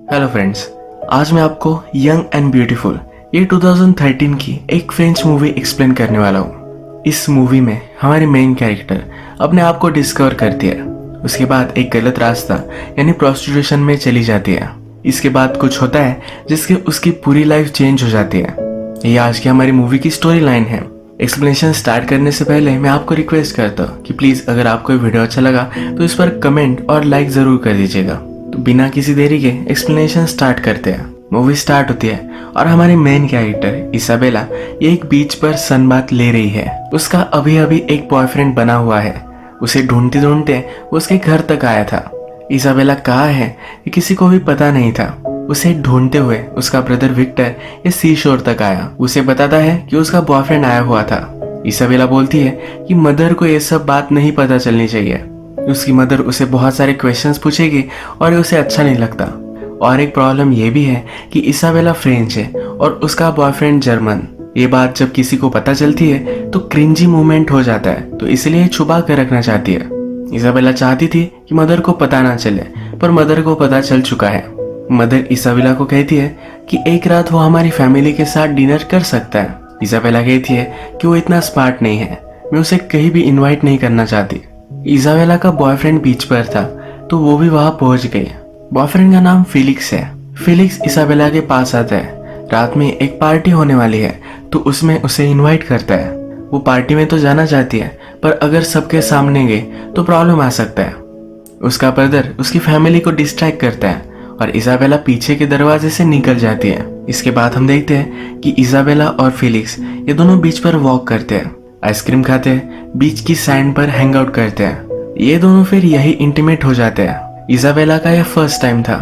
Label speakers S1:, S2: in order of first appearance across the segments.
S1: Hello friends, आज मैं आपको यंग एंड ब्यूटीफुल ये 2013 की एक फ्रेंच मूवी एक्सप्लेन करने वाला हूँ। इस मूवी में हमारी मेन कैरेक्टर अपने आप को डिस्कवर करती है। उसके बाद एक गलत रास्ता यानी प्रोस्टिट्यूशन में चली जाती है। इसके बाद कुछ होता है जिससे उसकी पूरी लाइफ चेंज हो जाती है। ये आज की हमारी मूवी की स्टोरी लाइन है। एक्सप्लेनेशन स्टार्ट करने से पहले मैं आपको रिक्वेस्ट करता हूँ कि प्लीज अगर आपको ये वीडियो अच्छा लगा तो इस पर कमेंट और लाइक जरूर कर दीजिएगा। तो बिना किसी देरी के एक्सप्लेनेशन स्टार्ट करते हैं। मूवी स्टार्ट होती है और हमारी मेन कैरेक्टर इसाबेला ये एक बीच पर सनबाथ ले रही है। उसका अभी अभी एक बॉयफ्रेंड बना हुआ है। उसे ढूंढते ढूंढते वो उसके घर तक आया था। इसाबेला कहाँ है ये किसी को भी पता नहीं था। उसे ढूंढते हुए उसका ब्रदर विक्टर ये सी शोर तक आया। उसे बताता है कि उसका बॉयफ्रेंड आया हुआ था। इसाबेला बोलती है कि मदर को ये सब बात नहीं पता चलनी चाहिए। उसकी मदर उसे बहुत सारे क्वेश्चंस पूछेगी और उसे अच्छा नहीं लगता। और एक प्रॉब्लम ये भी है कि इसाबेला फ्रेंच है और उसका बॉयफ्रेंड जर्मन। ये बात जब किसी को पता चलती है तो क्रिंजी मूवमेंट हो जाता है, तो इसलिए छुपा कर रखना चाहती है। इसाबेला चाहती थी कि मदर को पता ना चले, पर मदर को पता चल चुका है। मदर इसाबेला को कहती है कि एक रात वो हमारी फैमिली के साथ डिनर कर सकता है। इसाबेला कहती है कि वो इतना स्मार्ट नहीं है, मैं उसे कहीं भी इन्वाइट नहीं करना चाहती। इसाबेला का बॉयफ्रेंड बीच पर था तो वो भी वहां पहुंच गई। बॉयफ्रेंड का नाम फिलिक्स है। फिलिक्स इसाबेला के पास आता है। रात में एक पार्टी होने वाली है तो उसमें उसे इनवाइट करता है। वो पार्टी में तो जाना चाहती है, पर अगर सबके सामने गई तो प्रॉब्लम आ सकता है। उसका ब्रदर उसकी फैमिली को डिस्ट्रैक्ट करता है और इसाबेला पीछे के दरवाजे से निकल जाती है। इसके बाद हम देखते हैं कि इसाबेला और फिलिक्स ये दोनों बीच पर वॉक करते हैं, आइसक्रीम खाते हैं, बीच की सैंड पर हैंग आउट करते हैं। ये दोनों फिर यही इंटीमेट हो जाते हैं। इसाबेला का यह फर्स्ट टाइम था।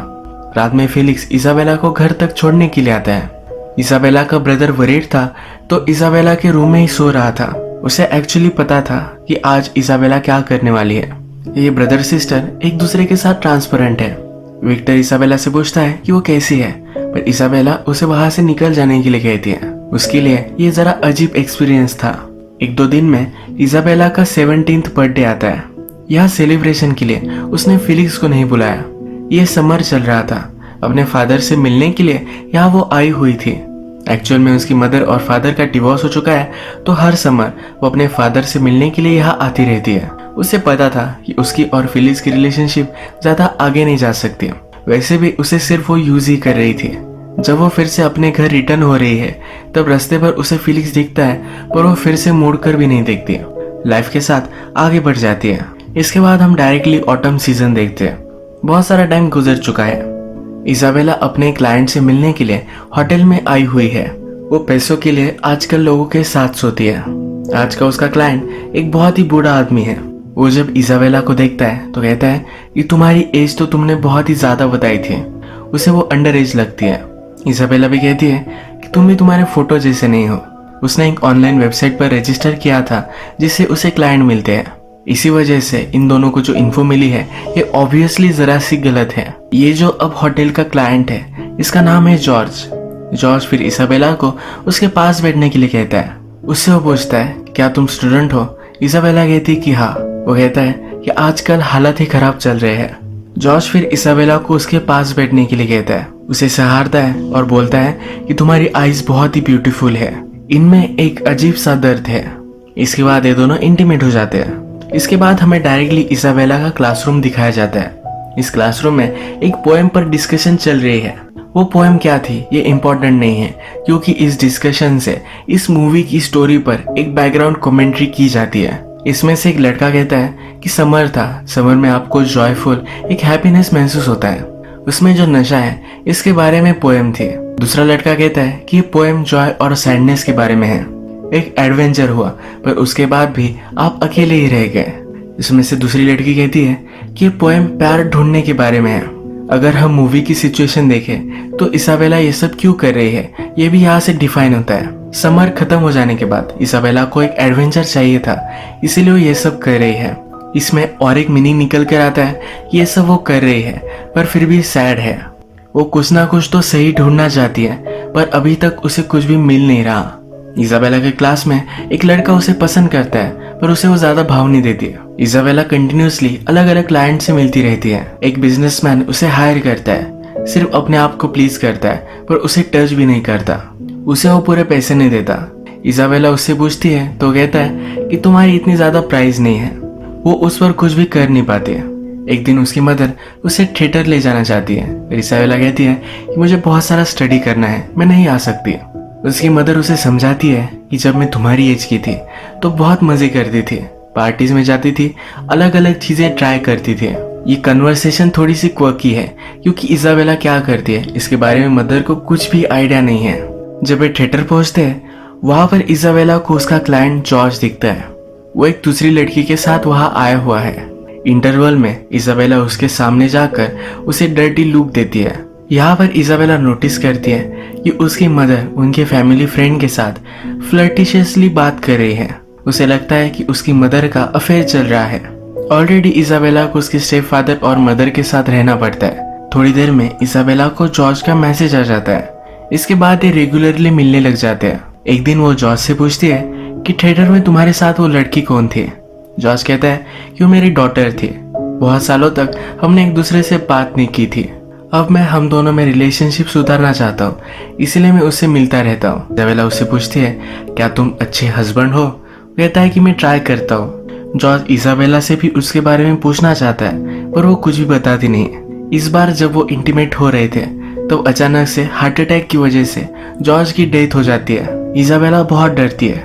S1: रात में फिलिक्स इसाबेला को घर तक छोड़ने के लिए आता है। इसाबेला का ब्रदर वरीड था तो इसाबेला के रूम में ही सो रहा था। उसे एक्चुअली पता था कि आज इसाबेला क्या करने वाली है। ये ब्रदर सिस्टर एक दूसरे के साथ ट्रांसपेरेंट है। विक्टर इसाबेला से पूछता है कि वो कैसी है, पर इसाबेला उसे वहां से निकल जाने के लिए कहती है। उसके लिए ये जरा अजीब एक्सपीरियंस था। एक दो दिन में इसाबेला का 17th बर्थडे आता है। यह सेलिब्रेशन के लिए उसने फिलिक्स को नहीं बुलाया। यह समर चल रहा था। अपने फादर से मिलने के लिए यहाँ वो आई हुई थी। एक्चुअल में उसकी मदर और फादर का डिवोर्स हो चुका है, तो हर समर वो अपने फादर से मिलने के लिए यहाँ आती रहती है। उसे पता था कि उसकी और फिलिक्स की रिलेशनशिप ज्यादा आगे नहीं जा सकती। वैसे भी उसे सिर्फ वो यूज ही कर रही थी। जब वो फिर से अपने घर रिटर्न हो रही है तब रास्ते पर उसे फिलिक्स दिखता है, पर वो फिर से मुड़कर भी नहीं देखती। लाइफ के साथ आगे बढ़ जाती है। इसके बाद हम डायरेक्टली ऑटम सीजन देखते हैं। बहुत सारा टाइम गुजर चुका है। इसाबेला अपने क्लाइंट से मिलने के लिए होटल में आई हुई है। वो पैसों के लिए आजकल लोगों के साथ सोती है। आज का उसका क्लाइंट एक बहुत ही बूढ़ा आदमी है। वो जब इसाबेला को देखता है तो कहता है कि तुम्हारी एज तो तुमने बहुत ही ज्यादा बताई थी। उसे वो अंडर एज लगती है। इसाबेला भी कहती है कि तुम भी तुम्हारे फोटो जैसे नहीं हो। उसने एक ऑनलाइन वेबसाइट पर रजिस्टर किया था जिससे उसे क्लाइंट मिलते हैं। इसी वजह से इन दोनों को जो इन्फो मिली है ये ऑब्वियसली जरा सी गलत है। ये जो अब होटल का क्लाइंट है इसका नाम है जॉर्ज। जॉर्ज फिर इसाबेला को उसके पास बैठने के लिए कहता है। उससे वो पूछता है क्या तुम स्टूडेंट हो। इसाबेला कहती है कि हाँ। वो कहता है कि आजकल हालत ही खराब चल रहे हैं। जॉर्ज फिर इसाबेला को उसके पास बैठने के लिए कहता है। उसे सहारता है और बोलता है कि तुम्हारी आईज बहुत ही ब्यूटीफुल है, इनमें एक अजीब सा दर्द है। इसके बाद ये दोनों इंटीमेट हो जाते हैं। इसके बाद हमें डायरेक्टली इसाबेला का क्लासरूम दिखाया जाता है। इस क्लासरूम में एक पोएम पर डिस्कशन चल रही है। वो पोएम क्या थी ये इम्पोर्टेंट नहीं है, क्योंकि इस डिस्कशन से इस मूवी की स्टोरी पर एक बैकग्राउंड कमेंट्री की जाती है। इसमें से एक लड़का कहता है कि समर था, समर में आपको जॉयफुल एक हैप्पीनेस महसूस होता है, उसमें जो नशा है इसके बारे में पोएम थी। दूसरा लड़का कहता है कि ये पोएम जॉय और सैडनेस के बारे में है। एक एडवेंचर हुआ पर उसके बाद भी आप अकेले ही रह गए। इसमें से दूसरी लड़की कहती है कि ये पोएम प्यार ढूंढने के बारे में है। अगर हम मूवी की सिचुएशन देखें तो इसाबेला ये सब क्यों कर रही है ये भी यहाँ से डिफाइन होता है। समर खत्म हो जाने के बाद इसाबेला को एक एडवेंचर चाहिए था, इसीलिए वो ये सब कर रही है। इसमें और एक मीनिंग निकल कर आता है कि ये सब वो कर रही है पर फिर भी सैड है। वो कुछ ना कुछ तो सही ढूंढना चाहती है, पर अभी तक उसे कुछ भी मिल नहीं रहा। इसाबेला के क्लास में एक लड़का उसे पसंद करता है, पर उसे वो ज्यादा भाव नहीं देती है। इसाबेला कंटिन्यूसली अलग अलग क्लाइंट से मिलती रहती है। एक बिजनेसमैन उसे हायर करता है। सिर्फ अपने आप को प्लीज करता है पर उसे टच भी नहीं करता। उसे वो पूरे पैसे नहीं देता। इजाबेला उससे पूछती है तो कहता है कि तुम्हारी इतनी ज्यादा प्राइस नहीं है। वो उस पर कुछ भी कर नहीं पाती है। एक दिन उसकी मदर उसे थिएटर ले जाना चाहती है। इजाबेला कहती है कि मुझे बहुत सारा स्टडी करना है, मैं नहीं आ सकती। उसकी मदर उसे समझाती है कि जब मैं तुम्हारी एज की थी तो बहुत मजे करती थी, पार्टीज में जाती थी, अलग अलग चीजें ट्राई करती थी। ये कन्वर्सेशन थोड़ी सी क्वर्की है क्योंकि इजाबेला क्या करती है इसके बारे में मदर को कुछ भी आइडिया नहीं है। जब वे थिएटर पहुंचते हैं वहां पर इजाबेला को उसका क्लाइंट जॉर्ज दिखता है। वो एक दूसरी लड़की के साथ वहां आया हुआ है। इंटरवल में इजाबेला उसके सामने जाकर उसे डर्टी लुक देती है। यहाँ पर इजाबेला नोटिस करती है कि उसकी मदर उनके फैमिली फ्रेंड के साथ फ्लर्टिशियसली बात कर रही है। उसे लगता है कि उसकी मदर का अफेयर चल रहा है। ऑलरेडी इजाबेला को उसके स्टेप फादर और मदर के साथ रहना पड़ता है। थोड़ी देर में इजाबेला को जॉर्ज का मैसेज आ जाता है। इसके बाद ये रेगुलरली मिलने लग जाते हैं। एक दिन वो जॉर्ज से पूछती है कि थिएटर में तुम्हारे साथ वो लड़की कौन थी। जॉर्ज कहता है कि वो मेरी डॉटर थी। बहुत सालों तक हमने एक दूसरे से बात नहीं की थी। अब मैं हम दोनों में रिलेशनशिप सुधारना चाहता हूँ, इसलिए मैं उससे मिलता रहता हूँ। इजाबेला उससे पूछती है क्या तुम अच्छे हस्बैंड हो। कहता है कि मैं ट्राई करता हूँ। जॉर्ज इजाबेला से भी उसके बारे में पूछना चाहता है पर वो कुछ भी बताती नहीं। इस बार जब वो इंटीमेट हो रहे थे तो अचानक से हार्ट अटैक की वजह से जॉर्ज की डेथ हो जाती है। इजाबेला बहुत डरती है,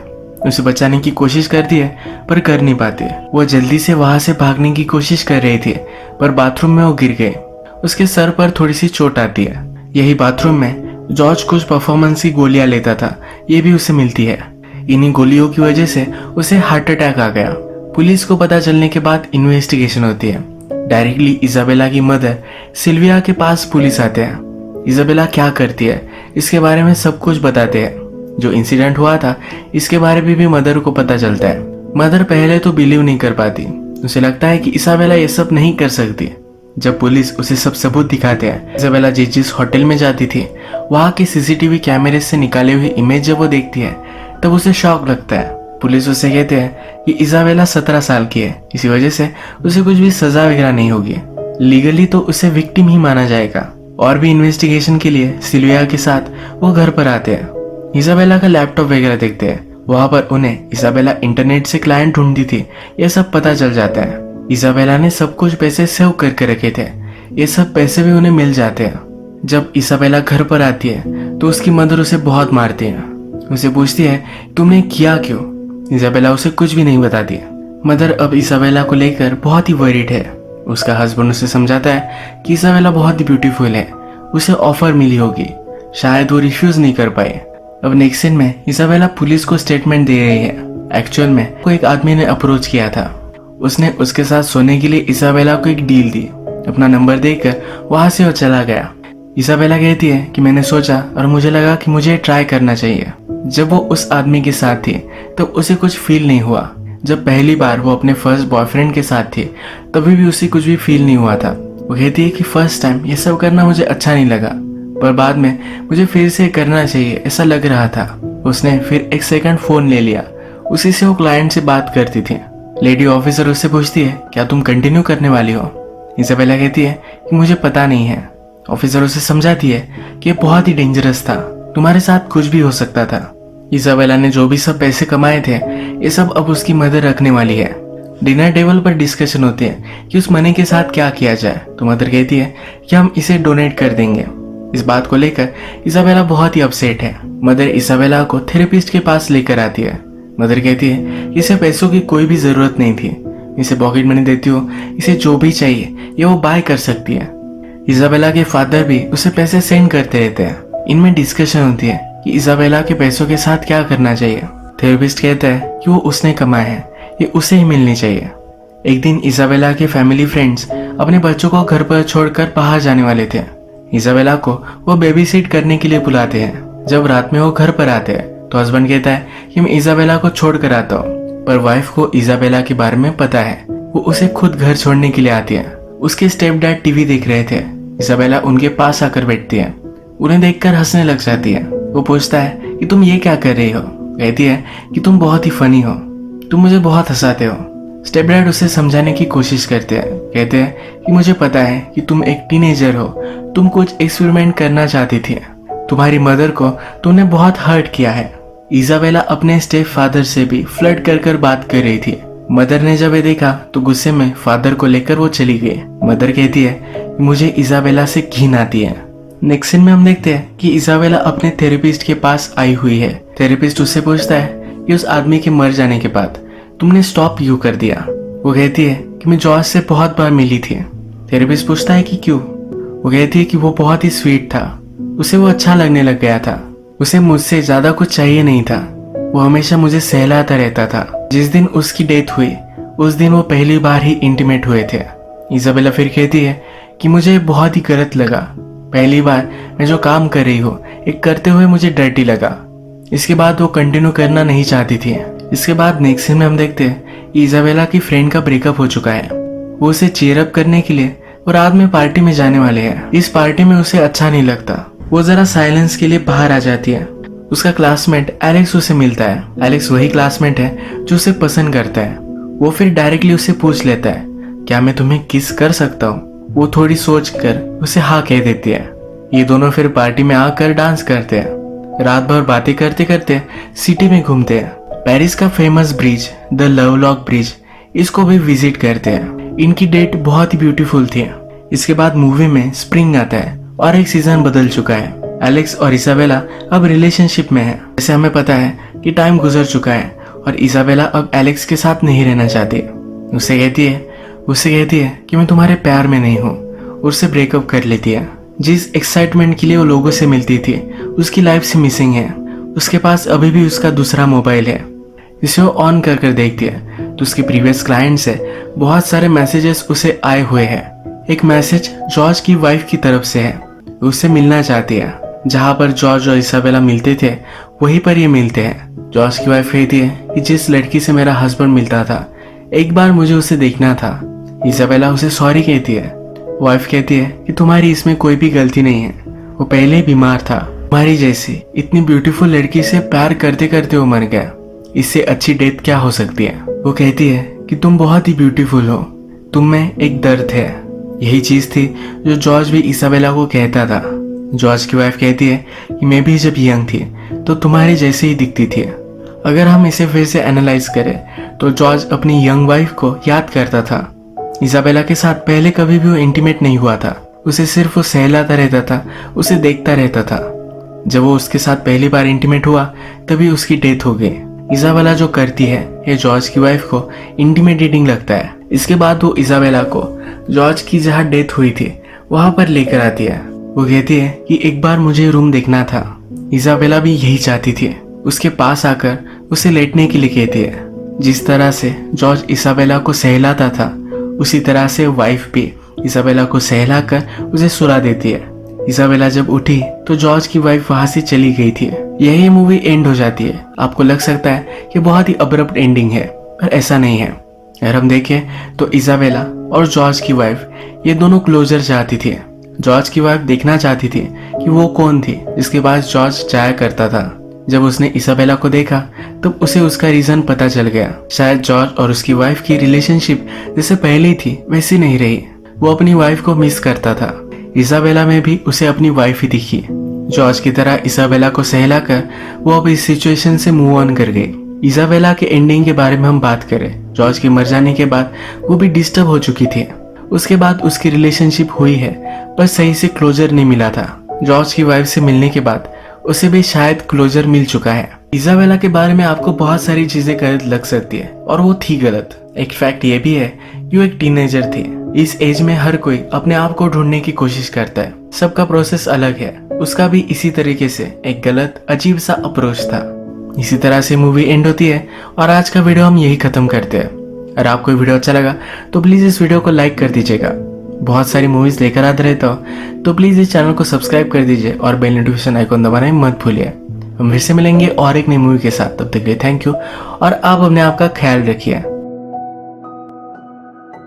S1: उसे बचाने की कोशिश करती है पर कर नहीं पाती। वो जल्दी से वहां से भागने की कोशिश कर रही थी पर बाथरूम में वो गिर गए। उसके सर पर थोड़ी सी चोट आती है। यही बाथरूम में जॉर्ज कुछ परफॉर्मेंस की गोलियां लेता था, ये भी उसे मिलती है। इन्हीं गोलियों की वजह से उसे हार्ट अटैक आ गया। पुलिस को पता चलने के बाद इन्वेस्टिगेशन होती है। डायरेक्टली इजाबेला की मदर सिल्विया के पास पुलिस आते हैं। इजाबेला क्या करती है इसके बारे में सब कुछ बताते हैं। जो इंसिडेंट हुआ था इसके बारे में भी मदर को पता चलता है। मदर पहले तो बिलीव नहीं कर पाती। उसे लगता है कि इजाबेला ये सब नहीं कर सकती। जब पुलिस उसे सब सबूत दिखाते हैं, इजाबेला जिस होटल में जाती थी वहां के सीसीटीवी कैमरे से निकाले हुए इमेज जब वो देखती है तब उसे शॉक लगता है। पुलिस उसे कहते हैं कि इजाबेला 17 साल की है, इसी वजह से उसे कुछ भी सजा वगैरह नहीं होगी। लीगली तो उसे विक्टिम ही माना जाएगा। और भी इन्वेस्टिगेशन के लिए सिल्विया के साथ वो घर पर आते हैं। इजाबेला का लैपटॉप वगैरह देखते हैं। वहां पर उन्हें इजाबेला इंटरनेट से क्लाइंट ढूंढती थी ये सब पता चल जाता है। इजाबेला ने सब कुछ पैसे सेव करके रखे थे, ये सब पैसे भी उन्हें मिल जाते हैं। जब इजाबेला घर पर आती है तो उसकी मदर उसे बहुत मारती है। उसे पूछती है तुमने किया क्यों। इजाबेला उसे कुछ भी नहीं बताती। मदर अब इजाबेला को लेकर बहुत ही वरीड है। उसका हस्बैंड उसे समझाता है कि इजाबेला बहुत ही ब्यूटीफुल है, उसे ऑफर मिली होगी, शायद वो रिफ्यूज नहीं कर पाए। अब नेक्स्ट सीन में इजाबेला पुलिस को स्टेटमेंट दे रही है। एक्चुअल में को एक आदमी ने अप्रोच किया था। उसने उसके साथ सोने के लिए इजाबेला को एक डील दी। अपना नंबर देकर वहां से वो चला गया। इजाबेला कहती है कि मैंने सोचा और मुझे लगा कि मुझे ट्राई करना चाहिए। जब वो उस आदमी के साथ थी तो उसे कुछ फील नहीं हुआ। जब पहली बार वो अपने फर्स्ट बॉयफ्रेंड के साथ थी तभी भी उसे कुछ भी फील नहीं हुआ था। वो कहती है कि फर्स्ट टाइम ये सब करना मुझे अच्छा नहीं लगा पर बाद में मुझे फिर से करना चाहिए ऐसा लग रहा था। उसने फिर एक सेकंड फोन ले लिया। उसी से वो क्लाइंट से बात करती थी। लेडी ऑफिसर उससे पूछती है क्या तुम कंटिन्यू करने वाली हो। इजाबेला कहती है कि मुझे पता नहीं है। ऑफिसर उसे समझाती है कि बहुत ही डेंजरस था, तुम्हारे साथ कुछ भी हो सकता था। इजाबेला ने जो भी सब पैसे कमाए थे ये सब अब उसकी मदर रखने वाली है। डिनर टेबल पर डिस्कशन होती है कि उस मनी के साथ क्या किया जाए। तो मदर कहती है कि हम इसे डोनेट कर देंगे। इस बात को लेकर इजाबेला बहुत ही अपसेट है। मदर इजाबेला को थेरेपिस्ट के पास लेकर आती है। मदर कहती है कि इसे पैसों की कोई भी जरूरत नहीं थी, इसे पॉकेट मनी देती हो, इसे जो भी चाहिए ये वो बाय कर सकती है। इजाबेला के फादर भी उसे पैसे सेंड करते रहते हैं। इनमें डिस्कशन होती है कि इजाबेला के पैसों के साथ क्या करना चाहिए। थेरेपिस्ट कहता है कि वो उसने कमाए हैं, ये उसे ही मिलनी चाहिए। एक दिन इजाबेला के फैमिली फ्रेंड्स अपने बच्चों को घर पर छोड़कर बाहर जाने वाले थे। इजाबेला को वो बेबी सिट करने के लिए बुलाते हैं। जब रात में वो घर पर आते हैं तो हस्बैंड कहता है कि मैं इजाबेला को छोड़ कर आता हूँ, पर वाइफ को इजाबेला के बारे में पता है। वो उसे खुद घर छोड़ने के लिए आती है। उसके स्टेप डैड टीवी देख रहे थे। इजाबेला उनके पास आकर बैठती है। उन्हें देखकर हंसने लग जाती है। वो पूछता है कि तुम ये क्या कर रही हो। कहती है कि तुम बहुत ही फनी हो, तुम मुझे बहुत हंसाते हो। स्टेप डैड उसे समझाने की कोशिश करते हैं, कहते हैं कि मुझे पता है कि तुम एक टीनेजर हो, तुम कुछ एक्सपेरिमेंट करना चाहती थी, तुम्हारी मदर को तुमने बहुत हर्ट किया है। इजाबेला अपने स्टेप फादर से भी फ्लर्ट कर कर बात कर रही थी। मदर ने जब ये देखा तो गुस्से में फादर को लेकर वो चली गई। मदर कहती है कि मुझे इजाबेला से घिन आती है। नेक्स्ट सीन में हम देखते हैं कि इजाबेला अपने थेरेपिस्ट के पास आई हुई है। थेरेपिस्ट उससे पूछता है कि उस आदमी के मर जाने के बाद तुमने स्टॉप क्यों कर दिया। वो कहती है कि मैं जॉर्ज से बहुत बार मिली थी। थेरेपिस्ट पूछता है कि क्यों। वो कहती है कि वो बहुत ही स्वीट था, उसे वो अच्छा लगने लग गया था, उसे मुझसे ज्यादा कुछ चाहिए नहीं था, वो हमेशा मुझे सहलाता रहता था। जिस दिन उसकी डेथ हुई उस दिन वो पहली बार ही इंटीमेट हुए थे। इजाबेला फिर कहती है कि मुझे बहुत ही गलत लगा, पहली बार मैं जो काम कर रही हूँ एक करते हुए मुझे डर्टी लगा। इसके बाद वो कंटिन्यू करना नहीं चाहती थी। इसके बाद नेक्स्ट सीन में हम देखते हैं इजाबेला की फ्रेंड का ब्रेकअप हो चुका है। वो उसे चीयर अप करने के लिए वो रात में पार्टी में जाने वाले हैं। इस पार्टी में उसे अच्छा नहीं लगता, वो जरा साइलेंस के लिए बाहर आ जाती है। उसका क्लासमेट एलेक्स उसे मिलता है। एलेक्स वही क्लासमेट है जो उसे पसंद करता है। वो फिर डायरेक्टली उसे पूछ लेता है क्या मैं तुम्हें किस कर सकता हूँ। वो थोड़ी सोच कर उसे हाँ कह देती है। ये दोनों फिर पार्टी में आकर डांस करते हैं। रात भर बातें करते करते सिटी में घूमते हैं। पेरिस का famous bridge the Lovelock bridge, इसको भी विजिट करते हैं। इनकी डेट बहुत ही ब्यूटीफुल थी। इसके बाद मूवी में स्प्रिंग आता है और एक सीजन बदल चुका है। एलेक्स और इसाबेला अब रिलेशनशिप में है। जैसे हमें पता है कि टाइम गुजर चुका है और इसाबेला अब एलेक्स के साथ नहीं रहना चाहती। उससे कहती है कि मैं तुम्हारे प्यार में नहीं हूँ, उससे ब्रेकअप कर लेती है। जिस एक्साइटमेंट के लिए वो लोगों से मिलती थी उसकी लाइफ से मिसिंग है। उसके पास अभी भी उसका दूसरा मोबाइल है। इसे वो ऑन कर कर देखती है तो उसके प्रीवियस क्लाइंट से बहुत सारे मैसेजेस उसे आए हुए हैं। एक मैसेज जॉर्ज की वाइफ की तरफ से है, उससे मिलना चाहती है। जहाँ पर जॉर्ज और इसाबेला मिलते थे वहीं पर ये मिलते हैं। जॉर्ज की वाइफ कहती है कि जिस लड़की से मेरा हस्बैंड मिलता था एक बार मुझे उसे देखना था। इसाबेला उसे सॉरी कहती है। वाइफ कहती है कि तुम्हारी इसमें कोई भी गलती नहीं है, वो पहले ही बीमार था। तुम्हारी जैसी इतनी ब्यूटीफुल लड़की से प्यार करते करते वो मर गया, इससे अच्छी डेथ क्या हो सकती है। वो कहती है कि तुम बहुत ही ब्यूटीफुल हो, तुम में एक दर्द है। यही चीज थी जो जॉर्ज भी इसाबेला को कहता था। जॉर्ज की वाइफ कहती है कि मैं भी जब यंग थी तो तुम्हारे जैसे ही दिखती थी। अगर हम इसे फिर से एनालाइज करें तो जॉर्ज अपनी यंग वाइफ को याद करता था। इसाबेला के साथ पहले कभी भी वो इंटीमेट नहीं हुआ था, उसे सिर्फ वो सहलाता रहता था, उसे देखता रहता था। जब वो उसके साथ पहली बार इंटीमेट हुआ तभी उसकी डेथ हो गई। इसाबेला जो करती है ये जॉर्ज की वाइफ को इंटिमिडेटिंग लगता है। इसके बाद वो इसाबेला को जॉर्ज की जहाँ डेथ हुई थी वहां पर लेकर आती है। वो कहती है कि एक बार मुझे रूम देखना था। इसाबेला भी यही चाहती थी। उसके पास आकर उसे लेटने के लिए कहती है। जिस तरह से जॉर्ज इसाबेला को सहलाता था उसी तरह से वाइफ भी इसाबेला को सहलाकर उसे सुला देती है। इसाबेला जब उठी तो जॉर्ज की वाइफ वहां से चली गई थी। यही मूवी एंड हो जाती है। आपको लग सकता है कि बहुत ही अब्रप्ट एंडिंग है, पर ऐसा नहीं है। अगर हम देखें तो इसाबेला और जॉर्ज की वाइफ ये दोनों क्लोजर चाहती थी। जॉर्ज की वाइफ देखना चाहती थी कि वो कौन थी जिसके पास जॉर्ज जाया करता था। जब उसने इसाबेला को देखा तब उसे उसका रीजन पता चल गया। शायद जॉर्ज और उसकी वाइफ की रिलेशनशिप जैसे पहले थी वैसी नहीं रही। वो अपनी वाइफ को मिस करता था। इसाबेला में भी उसे अपनी वाइफ ही दिखी। जॉर्ज की तरह इसाबेला को सहलाकर वो अब इस सिचुएशन से मूव ऑन कर गई। इसाबेला के एंडिंग के बारे में हम बात करें, जॉर्ज के मर जाने के बाद वो भी डिस्टर्ब हो चुकी थी। उसके बाद उसकी रिलेशनशिप हुई है पर सही से क्लोजर नहीं मिला था। जॉर्ज की वाइफ से मिलने के बाद उसे भी शायद क्लोजर मिल चुका है। इसाबेला के बारे में आपको बहुत सारी चीजें गलत लग सकती है और वो थी गलत। एक फैक्ट ये भी है कि वो एक टीनेजर थी। इस एज में हर कोई अपने आप को ढूंढने की कोशिश करता है, सबका प्रोसेस अलग है। उसका भी इसी तरीके से एक गलत अजीब सा अप्रोच था। इसी तरह से मूवी एंड होती है और आज का वीडियो हम यही खत्म करते हैं। अगर आपको वीडियो अच्छा लगा तो प्लीज इस वीडियो को लाइक कर दीजिएगा। बहुत सारी मूवीज लेकर आते रहता हूँ तो प्लीज इस चैनल को सब्सक्राइब कर दीजिए और बेल नोटिफिकेशन आइकॉन दबाना मत भूलिए। हम फिर से मिलेंगे और एक नई मूवी के साथ। तब तक के लिए थैंक यू और आप अपने आप का ख्याल रखिए।